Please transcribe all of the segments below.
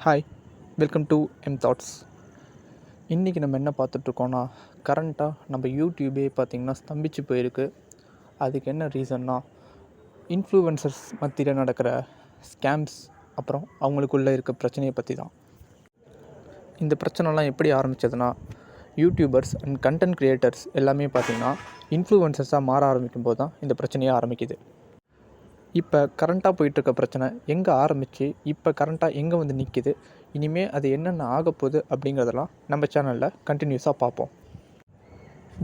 Hi, welcome to thoughts. இன்றைக்கி நம்ம என்ன பார்த்துட்ருக்கோன்னா, கரண்ட்டாக நம்ம யூடியூபே பார்த்திங்கன்னா ஸ்தம்பிச்சு போயிருக்கு. அதுக்கு என்ன ரீசன்னா, இன்ஃப்ளூயன்சர்ஸ் மத்தியில் நடக்கிற ஸ்கேம்ஸ், அப்புறம் அவங்களுக்குள்ளே இருக்க பிரச்சனையை பற்றி தான். இந்த பிரச்சனைலாம் எப்படி ஆரம்பித்ததுன்னா, யூடியூபர்ஸ் அண்ட் கண்டென்ட் க்ரியேட்டர்ஸ் எல்லாமே பார்த்திங்கன்னா இன்ஃப்ளூயன்சர்ஸாக மாற ஆரம்பிக்கும் போது தான் இந்த பிரச்சனையே ஆரம்பிக்குது. இப்போ கரண்ட்டாக போயிட்டுருக்க பிரச்சனை எங்கே ஆரம்பித்து இப்போ கரண்ட்டாக எங்கே வந்து நிற்கிது, இனிமேல் அது என்னென்ன ஆகப்போகுது அப்படிங்கிறதெல்லாம் நம்ம சேனலில் கண்டினியூஸாக பார்ப்போம்.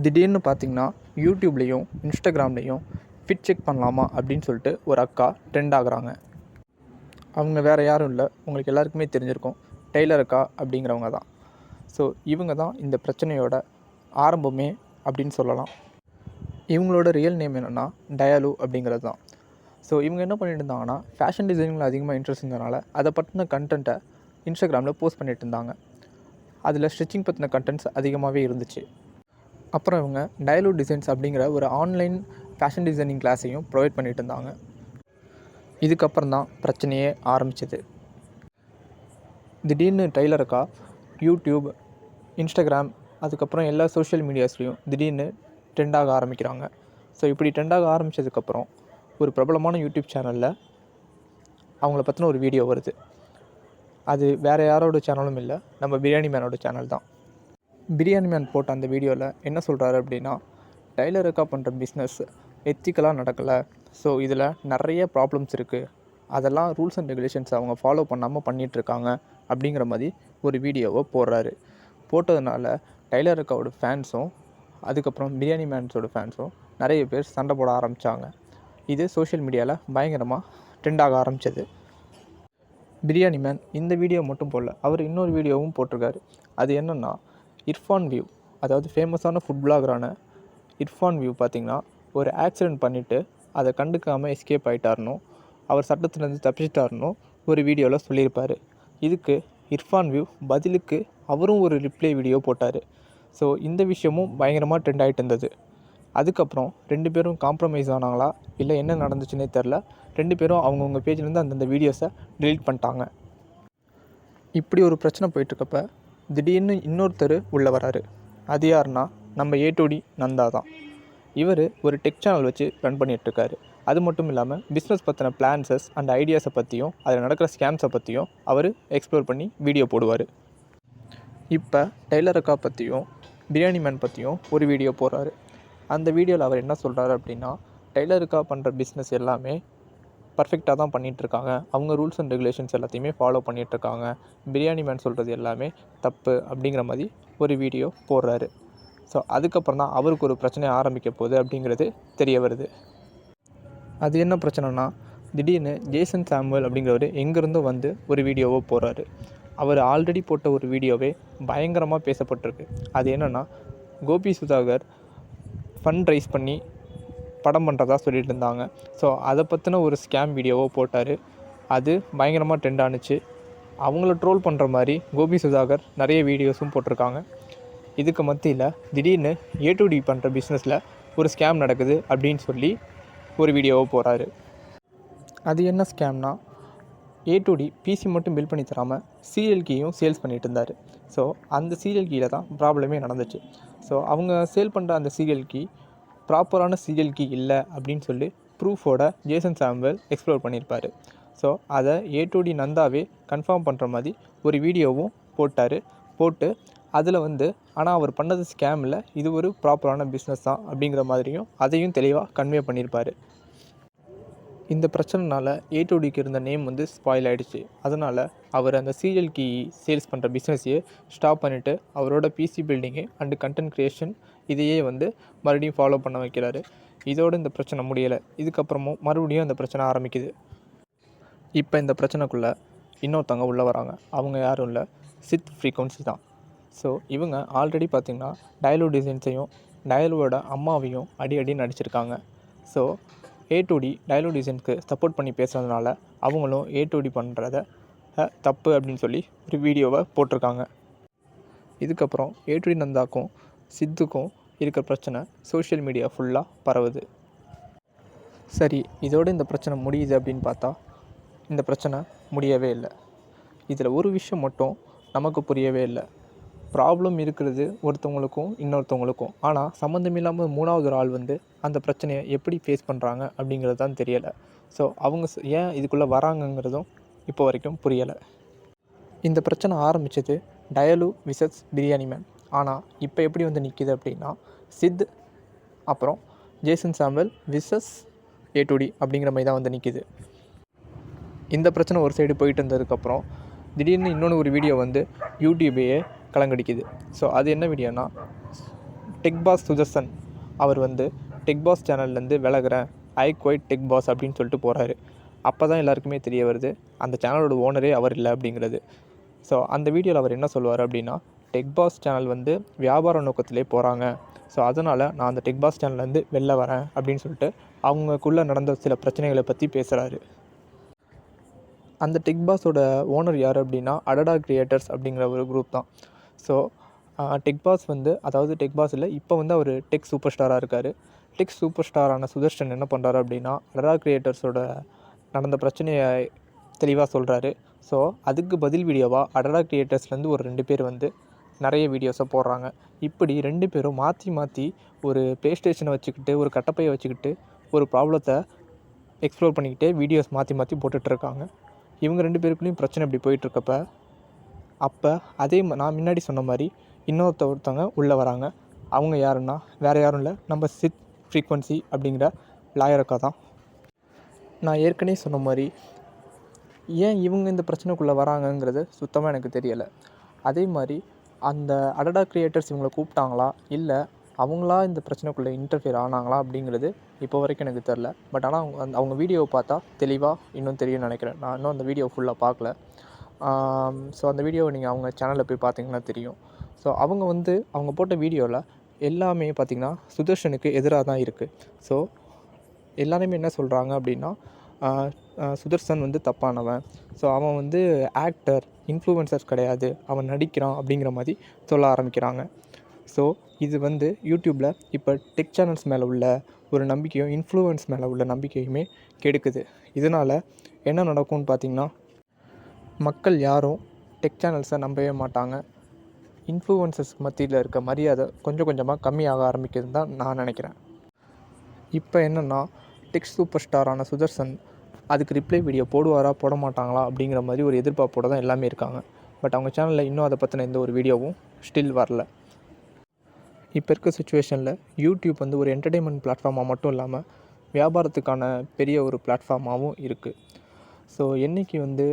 திடீர்னு பார்த்திங்கன்னா யூடியூப்லேயும் இன்ஸ்டாகிராம்லேயும் ஃபிட் செக் பண்ணலாமா அப்படின்னு சொல்லிட்டு ஒரு அக்கா ட்ரெண்ட் ஆகுறாங்க. அவங்க வேறு யாரும் இல்லை, உங்களுக்கு எல்லாருக்குமே தெரிஞ்சிருக்கும், டெய்லர் அக்கா அப்படிங்கிறவங்க தான். ஸோ இவங்க தான் இந்த பிரச்சனையோட ஆரம்பமே அப்படின்னு சொல்லலாம். இவங்களோட ரியல் நேம் என்னென்னா டயாலு அப்படிங்கிறது தான். ஸோ இவங்க என்ன பண்ணிட்டு இருந்தாங்கன்னா, ஃபேஷன் டிசைனிங்கில் அதிகமாக இன்ட்ரெஸ்ட் இருந்ததுனால அதை பற்றின கண்டென்ட்டை இன்ஸ்டாகிராமில் போஸ்ட் பண்ணிட்டு இருந்தாங்க. அதில் ஸ்டிச்சிங் பற்றின கண்டென்ட்ஸ் அதிகமாகவே இருந்துச்சு. அப்புறம் இவங்க டயலு டிசைன்ஸ் அப்படிங்கிற ஒரு ஆன்லைன் ஃபேஷன் டிசைனிங் கிளாஸையும் ப்ரொவைட் பண்ணிட்டு இருந்தாங்க. இதுக்கப்புறம் தான் பிரச்சனையே ஆரம்பிச்சிது. திடீர்னு டெய்லருக்கா யூடியூப், இன்ஸ்டாகிராம், அதுக்கப்புறம் எல்லா சோஷியல் மீடியாஸ்லேயும் திடீர்னு ட்ரெண்டாக ஆரம்பிக்கிறாங்க. ஸோ இப்படி ட்ரெண்டாக ஆரம்பித்ததுக்கப்புறம் ஒரு பிரபலமான யூடியூப் சேனலில் அவங்கள பற்றின ஒரு வீடியோ வருது. அது வேறு யாரோட சேனலும் இல்லை, நம்ம பிரியாணி மேனோட சேனல் தான். பிரியாணி மேன் போட்ட அந்த வீடியோவில் என்ன சொல்கிறாரு அப்படின்னா, டெய்லர் அக்கா பண்ணுற பிஸ்னஸ் எத்திக்கலாக நடக்கலை. ஸோ இதில் நிறைய ப்ராப்ளம்ஸ் இருக்குது, அதெல்லாம் ரூல்ஸ் அண்ட் ரெகுலேஷன்ஸ் அவங்க ஃபாலோ பண்ணாமல் பண்ணிகிட்ருக்காங்க அப்படிங்கிற மாதிரி ஒரு வீடியோவை போடுறாரு. போட்டதுனால டெய்லர் அக்காவோட ஃபேன்ஸும் அதுக்கப்புறம் பிரியாணி மேன்ஸோட ஃபேன்ஸும் நிறைய பேர் சண்டை போட ஆரம்பித்தாங்க. இது சோஷியல் மீடியாவில் பயங்கரமாக ட்ரெண்டாக ஆரம்பித்தது. பிரியாணி மேன் இந்த வீடியோ மட்டும் போடல, அவர் இன்னொரு வீடியோவும் போட்டிருக்காரு. அது என்னென்னா, இர்ஃபான் வியூ, அதாவது ஃபேமஸான ஃபுட் பிளாகரான இர்ஃபான் வியூ பார்த்திங்கன்னா ஒரு ஆக்சிடெண்ட் பண்ணிவிட்டு அதை கண்டுக்காமல் எஸ்கேப் ஆகிட்டாருனும், அவர் சட்டத்துலேருந்து தப்பிச்சிட்டாருனும் ஒரு வீடியோவில் சொல்லியிருப்பார். இதுக்கு இர்ஃபான் வியூ பதிலுக்கு அவரும் ஒரு ரிப்ளை வீடியோ போட்டார். ஸோ இந்த விஷயமும் பயங்கரமாக ட்ரெண்ட் ஆகிட்டு இருந்தது. அதுக்கப்புறம் 2 பேரும் காம்ப்ரமைஸ் ஆனாங்களா இல்லை என்ன நடந்துச்சுன்னே தெரில. 2 பேரும் அவங்கவுங்க பேஜ்லேருந்து அந்தந்த வீடியோஸை டெலீட் பண்ணிட்டாங்க. இப்படி ஒரு பிரச்சனை போயிட்டுருக்கப்ப திடீர்னு இன்னொருத்தர் உள்ளே வராரு. அது யாருன்னா நம்ம A2D நந்தா தான். இவர் ஒரு டெக் சேனல் வச்சு ரன் பண்ணிகிட்ருக்காரு. அது மட்டும் இல்லாமல் பிஸ்னஸ் பற்றின பிளான்ஸஸ் அண்ட் ஐடியாஸை பற்றியும் அதில் நடக்கிற ஸ்கேம்ஸை பற்றியும் அவர் எக்ஸ்ப்ளோர் பண்ணி வீடியோ போடுவார். இப்போ டெய்லர் அக்கா பற்றியும் பிரியாணி மேன் பற்றியும் ஒரு வீடியோ போடுறாரு. அந்த வீடியோவில் அவர் என்ன சொல்கிறாரு அப்படின்னா, டெய்லருக்கா பண்ணுற பிஸ்னஸ் எல்லாமே பர்ஃபெக்டாக தான் பண்ணிகிட்ருக்காங்க, அவங்க ரூல்ஸ் அண்ட் ரெகுலேஷன்ஸ் எல்லாத்தையுமே ஃபாலோ பண்ணிகிட்ருக்காங்க, பிரியாணி மேன் சொல்கிறது எல்லாமே தப்பு அப்படிங்கிற மாதிரி ஒரு வீடியோ போடுறாரு. ஸோ அதுக்கப்புறம் தான் அவருக்கு ஒரு பிரச்சனை ஆரம்பிக்க போகுது அப்படிங்கிறது தெரிய வருது. அது என்ன பிரச்சனைனா, திடீர்னு ஜேசன் சாமுவேல் அப்படிங்கிறவர் எங்கேருந்தோ வந்து ஒரு வீடியோவை போடுறாரு. அவர் ஆல்ரெடி போட்ட ஒரு வீடியோவே பயங்கரமாக பேசப்பட்டிருக்கு. அது என்னென்னா, கோபி சுதாகர் ஃபண்ட் ரைஸ் பண்ணி படம் பண்ணுறதா சொல்லிட்டு இருந்தாங்க. ஸோ அதை பற்றின ஒரு ஸ்கேம் வீடியோவோ போட்டார். அது பயங்கரமாக ட்ரெண்ட் ஆணுச்சு. அவங்கள ட்ரோல் பண்ணுற மாதிரி கோபி சுதாகர் நிறைய வீடியோஸும் போட்டிருக்காங்க. இதுக்கு மத்தியில் திடீர்னு A2D பண்ணுற பிஸ்னஸில் ஒரு ஸ்கேம் நடக்குது அப்படின்னு சொல்லி ஒரு வீடியோவை போடுறாரு. அது என்ன ஸ்கேம்னா, A2D பிசி மட்டும் பில் பண்ணி தராமல் சீரியல் கீயும் சேல்ஸ் பண்ணிகிட்டு இருந்தார். ஸோ அந்த சீரியல் கீயில் தான் ப்ராப்ளமே நடந்துச்சு. ஸோ அவங்க சேல் பண்ணுற அந்த சீரியல் கீ ப்ராப்பரான சீரியல் கீ இல்லை அப்படின்னு சொல்லி ப்ரூஃபோட ஜேசன் சாமுவேல் எக்ஸ்ப்ளோர் பண்ணியிருப்பார். ஸோ அதை A2D நந்தாவே கன்ஃபார்ம் பண்ணுற மாதிரி ஒரு வீடியோவும் போட்டு அதில் ஆனால் அவர் பண்ணது ஸ்கேம் இல்லை, இது ஒரு ப்ராப்பரான பிஸ்னஸ் தான் அப்படிங்கிற மாதிரியும் அதையும் தெளிவாக கன்வே பண்ணியிருப்பார். இந்த பிரச்சனைனால A2Dக்கு இருந்த நேம் ஸ்பாயில் ஆகிடுச்சு. அதனால் அவர் அந்த சீரியல் கீ சேல்ஸ் பண்ணுற பிஸ்னஸையே ஸ்டாப் பண்ணிவிட்டு அவரோட PC building and content creation இதையே மறுபடியும் ஃபாலோ பண்ண வைக்கிறாரு. இதோடு இந்த பிரச்சனை முடியலை. இதுக்கப்புறமும் மறுபடியும் இந்த பிரச்சனை ஆரம்பிக்குது. இப்போ இந்த பிரச்சனைக்குள்ளே இன்னொருத்தவங்க உள்ளே வராங்க. அவங்க யாரும் இல்லை, சித் ஃப்ரீக்வன்சி தான். ஸோ இவங்க ஆல்ரெடி பார்த்திங்கன்னா டயலு டிசைன்ஸையும் டயலுவோட அம்மாவையும் அடி நடிச்சிருக்காங்க. ஸோ A2D டயலு டிசைன்ஸ்க்கு சப்போர்ட் பண்ணி பேசுகிறதுனால அவங்களும் A2D பண்ணுறத தப்பு அப்படின்னு சொல்லி ஒரு வீடியோவை போட்டிருக்காங்க. இதுக்கப்புறம் A2D நந்தாக்கும் சித்துக்கும் இருக்கிற பிரச்சனை சோஷியல் மீடியா ஃபுல்லாக பரவுது. சரி, இதோடு இந்த பிரச்சனை முடியுது அப்படின்னு பார்த்தா இந்த பிரச்சனை முடியவே இல்லை. இதில் ஒரு விஷயம் மட்டும் நமக்கு புரியவே இல்லை. ப்ராப்ளம் இருக்கிறது ஒருத்தவங்களுக்கும் இன்னொருத்தவங்களுக்கும். ஆனால் சம்மந்தம் இல்லாமல் 3வது ஒரு ஆள் வந்து அந்த பிரச்சனையை எப்படி ஃபேஸ் பண்ணுறாங்க அப்படிங்கிறது தான் தெரியலை. ஸோ அவங்க ஏன் இதுக்குள்ளே வராங்கங்கிறதும் இப்போ வரைக்கும் புரியலை. இந்த பிரச்சனை ஆரம்பித்தது டயலு விசஸ் பிரியாணி மேன். ஆனால் இப்போ எப்படி வந்து நிற்கிது அப்படின்னா சித் அப்புறம் ஜேசன் சாம்பல் விசஸ் A2D அப்படிங்கிற மாதிரி தான் வந்து நிற்கிது. இந்த பிரச்சனை ஒரு சைடு போயிட்டு இருந்ததுக்கப்புறம் திடீர்னு இன்னொன்று ஒரு வீடியோ வந்து யூடியூபையே கலங்கடிக்குது. ஸோ அது என்ன வீடியோனா, டெக் பாஸ் சுதர்சன் அவர் வந்து டெக் பாஸ் சேனல்லேருந்து விலகிறேன், ஐ குவைட் டெக் பாஸ் அப்படின்னு சொல்லிட்டு போகிறாரு. அப்போ தான் எல்லாருக்குமே தெரிய வருது அந்த சேனலோட ஓனரே அவர் இல்லை அப்படிங்கிறது. ஸோ அந்த வீடியோவில் அவர் என்ன சொல்லுவார் அப்படின்னா, டெக் பாஸ் சேனல் வந்து வியாபார நோக்கத்திலே போகிறாங்க, ஸோ அதனால் நான் அந்த டெக் பாஸ் சேனல்லேருந்து வெளில வரேன் அப்படின்னு சொல்லிட்டு அவங்களுக்குள்ளே நடந்த சில பிரச்சனைகளை பற்றி பேசுகிறாரு. அந்த டெக் பாஸோட ஓனர் யார் அப்படின்னா அடடா கிரியேட்டர்ஸ் அப்படிங்கிற ஒரு குரூப் தான். ஸோ டெக் பாஸ் வந்து, அதாவது டெக் பாஸ் இல்லை, இப்போ வந்து அவர் டெக் சூப்பர் ஸ்டாராக இருக்கார். டெக் சூப்பர் ஸ்டாரான சுதர்ஷன் என்ன பண்ணுறாரு அப்படின்னா அடடா கிரியேட்டர்ஸோட நடந்த பிரச்சனையை தெளிவாக சொல்கிறாரு. ஸோ அதுக்கு பதில் வீடியோவாக அடடா கிரியேட்டர்ஸ்லேருந்து ஒரு 2 பேர் வந்து நிறைய வீடியோஸை போடுறாங்க. இப்படி 2 பேரும் மாற்றி மாற்றி ஒரு ப்ளே ஸ்டேஷனை வச்சுக்கிட்டு, ஒரு கட்டப்பையை வச்சுக்கிட்டு, ஒரு ப்ராப்ளத்தை எக்ஸ்ப்ளோர் பண்ணிக்கிட்டே வீடியோஸ் மாற்றி மாற்றி போட்டுட்ருக்காங்க. இவங்க 2 பேருக்குள்ளேயும் பிரச்சனை இப்படி போயிட்டுருக்கப்ப, அப்போ அதே நான் முன்னாடி சொன்ன மாதிரி ஒருத்தவங்க உள்ளே வராங்க. அவங்க யாருன்னா வேறு யாரும் இல்லை, நம்ம சித் ஃப்ரீக்வன்சி அப்படிங்கிற லாயர் அக்கா தான். நான் ஏற்கனவே சொன்ன மாதிரி ஏன் இவங்க இந்த பிரச்சனைக்குள்ளே வராங்கங்கிறது சுத்தமாக எனக்கு தெரியலை. அதே மாதிரி அந்த அடடா கிரியேட்டர்ஸ் இவங்களை கூப்பிட்டாங்களா, இல்லை அவங்களா இந்த பிரச்சனைக்குள்ளே இன்டர்ஃபியர் ஆனாங்களா அப்படிங்கிறது இப்போ வரைக்கும் எனக்கு தெரில. பட் ஆனால் அவங்க வீடியோவை பார்த்தா தெளிவாக இன்னும் தெரியும்னு நினைக்கிறேன். நான் இன்னும் அந்த வீடியோ ஃபுல்லாக பார்க்கல. ஸோ அந்த வீடியோவை நீங்கள் அவங்க சேனலில் போய் பார்த்தீங்கன்னா தெரியும். ஸோ அவங்க போட்ட வீடியோவில் எல்லாமே பார்த்திங்கன்னா சுதர்ஷனுக்கு எதிராக தான் இருக்குது. ஸோ எல்லாருமே என்ன சொல்கிறாங்க அப்படின்னா, சுதர்சன் வந்து தப்பானவன், ஸோ அவன் வந்து ஆக்டர், இன்ஃப்ளூயன்சர் கிடையாது, அவன் நடிக்கிறான் அப்படிங்கிற மாதிரி சொல்ல ஆரம்பிக்கிறாங்க. ஸோ இது வந்து யூடியூப்பில் இப்போ டெக் சேனல்ஸ் மேலே உள்ள ஒரு நம்பிக்கையும், இன்ஃப்ளூயன்ஸ் மேலே உள்ள நம்பிக்கையுமே கெடுக்குது. இதனால் என்ன நடக்கும்னு பார்த்திங்கன்னா, மக்கள் யாரும் டெக் சேனல்ஸை நம்பவே மாட்டாங்க. இன்ஃப்ளூயன்சர்ஸ் மத்தியில் இருக்க மரியாதை கொஞ்சம் கொஞ்சமாக கம்மியாக ஆரம்பிக்குதுன்னு தான் நான் நினைக்கிறேன். இப்போ என்னென்னா, டெக் சூப்பர் ஸ்டாரான சுதர்சன் அதுக்கு ரிப்ளை வீடியோ போடுவாரா போட மாட்டாங்களா அப்படிங்கிற மாதிரி ஒரு எதிர்பார்ப்போடு தான் எல்லாமே இருக்காங்க. பட் அவங்க சேனலில் இன்னும் அதை பற்றின எந்த ஒரு வீடியோவும் ஸ்டில் வரல. இப்போ இருக்க சுச்சுவேஷனில் யூடியூப் வந்து ஒரு என்டர்டெயின்மெண்ட் பிளாட்ஃபார்மாக மட்டும் இல்லாமல் வியாபாரத்துக்கான பெரிய ஒரு பிளாட்ஃபார்மாகவும் இருக்குது. ஸோ என்றைக்கு வந்து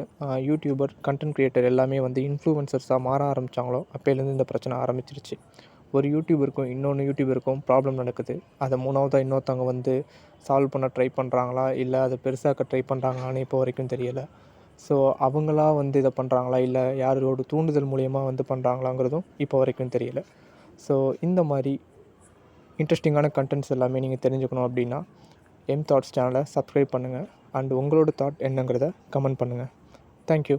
யூடியூபர், கண்டென்ட் க்ரியேட்டர் எல்லாமே வந்து இன்ஃப்ளூயன்சர்ஸாக மாற ஆரம்பித்தாங்களோ அப்போலேருந்து இந்த பிரச்சனை ஆரம்பிச்சிருச்சு. ஒரு யூடியூபருக்கும் இன்னொன்று யூடியூபருக்கும் ப்ராப்ளம் நடக்குது. அதை 3வதாக இன்னொருத்தவங்க வந்து சால்வ் பண்ண ட்ரை பண்ணுறாங்களா, இல்லை அதை பெருசாக்க ட்ரை பண்ணுறாங்களான்னு இப்போ வரைக்கும் தெரியலை. ஸோ அவங்களா வந்து இதை பண்ணுறாங்களா, இல்லை யாரோட தூண்டுதல் மூலியமாக வந்து பண்ணுறாங்களாங்கிறதும் இப்போ வரைக்கும் தெரியலை. ஸோ இந்த மாதிரி இன்ட்ரெஸ்டிங்கான கண்டென்ட்ஸ் எல்லாமே நீங்கள் தெரிஞ்சுக்கணும் அப்படின்னா எம் தாட்ஸ் சேனலை சப்ஸ்கிரைப் பண்ணுங்கள். அண்ட் உங்களோட தாட் என்னங்கிறத கமெண்ட் பண்ணுங்கள். தேங்க்யூ.